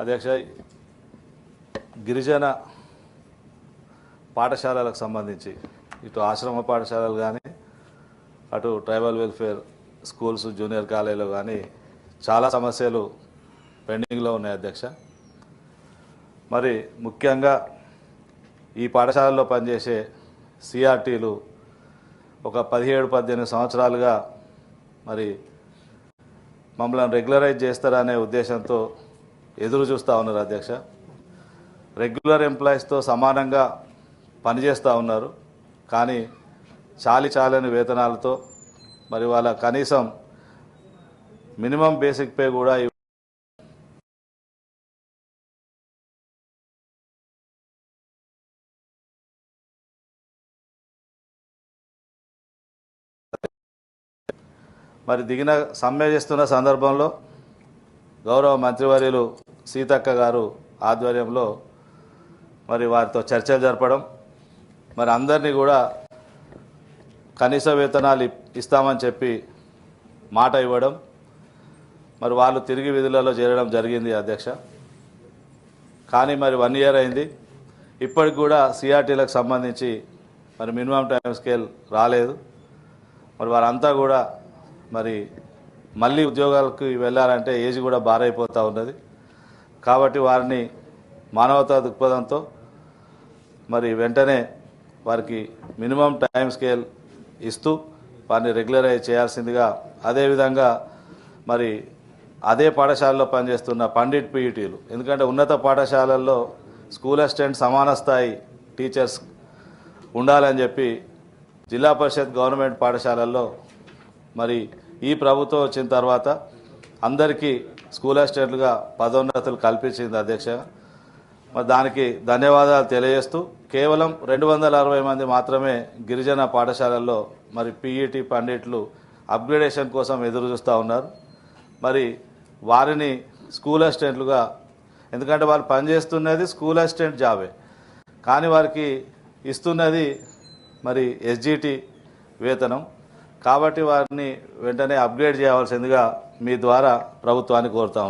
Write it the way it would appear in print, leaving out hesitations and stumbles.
అధ్యక్ష, గిరిజన పాఠశాలలకు సంబంధించి ఇటు ఆశ్రమ పాఠశాలలు కానీ అటు ట్రైబల్ వెల్ఫేర్ స్కూల్స్ జూనియర్ కాలేజీలో కానీ చాలా సమస్యలు పెండింగ్లో ఉన్నాయి అధ్యక్ష. మరి ముఖ్యంగా ఈ పాఠశాలల్లో పనిచేసే సిఆర్టీలు ఒక 17-18 సంవత్సరాలుగా మరి మమ్మల్ని రెగ్యులరైజ్ చేస్తారనే ఉద్దేశంతో ఎదురు చూస్తూ ఉన్నారు అధ్యక్ష. రెగ్యులర్ ఎంప్లాయీస్తో సమానంగా పనిచేస్తూ ఉన్నారు, కానీ చాలని వేతనాలతో మరి వాళ్ళ కనీసం మినిమం బేసిక్ పే కూడా మరి దిగిన సమ్మె చేస్తున్న సందర్భంలో గౌరవ మంత్రివర్యులు సీతక్క గారు ఆధ్వర్యంలో మరి వారితో చర్చలు జరపడం, మరి అందరినీ కూడా కనీస వేతనాలు ఇస్తామని చెప్పి మాట ఇవ్వడం, మరి వాళ్ళు తిరిగి విధులలో చేరడం జరిగింది అధ్యక్ష. కానీ మరి 1 ఇయర్ అయింది, ఇప్పటికి కూడా సిఆర్టీలకు సంబంధించి మరి మినిమం టైం స్కేల్ రాలేదు. మరి వారంతా కూడా మరి మళ్ళీ ఉద్యోగాలకు వెళ్ళాలంటే ఏజ్ కూడా బారైపోతూ ఉన్నది. కాబట్టి వారిని మానవతా దృక్పథంతో మరి వెంటనే వారికి మినిమం టైం స్కేల్ ఇస్తూ వారిని రెగ్యులరైజ్ చేయాల్సిందిగా, అదేవిధంగా మరి అదే పాఠశాలలో పనిచేస్తున్న పండిట్ పీఈటీలు, ఎందుకంటే ఉన్నత పాఠశాలల్లో స్కూల్ అసిస్టెంట్ సమాన స్థాయి టీచర్స్ ఉండాలని చెప్పి జిల్లా పరిషత్ గవర్నమెంట్ పాఠశాలల్లో మరి ఈ ప్రభుత్వం వచ్చిన తర్వాత అందరికీ స్కూల్ అసిస్టెంట్లుగా పదోన్నతులు కల్పించింది అధ్యక్ష. మరి దానికి ధన్యవాదాలు తెలియజేస్తూ కేవలం 260 మంది మాత్రమే గిరిజన పాఠశాలల్లో మరి పీఈటీ పండిట్లు అప్గ్రేడేషన్ కోసం ఎదురు చూస్తూ ఉన్నారు. మరి వారిని స్కూల్ అసిస్టెంట్లుగా, ఎందుకంటే వాళ్ళు పనిచేస్తున్నది స్కూల్ అసిస్టెంట్ జాబే, కానీ వారికి ఇస్తున్నది మరి ఎస్జిటి వేతనం. కాబట్టి వారిని వెంటనే అప్గ్రేడ్ చేయవలసిందిగా మీ ద్వారా ప్రభుత్వాన్ని కోరుతాం.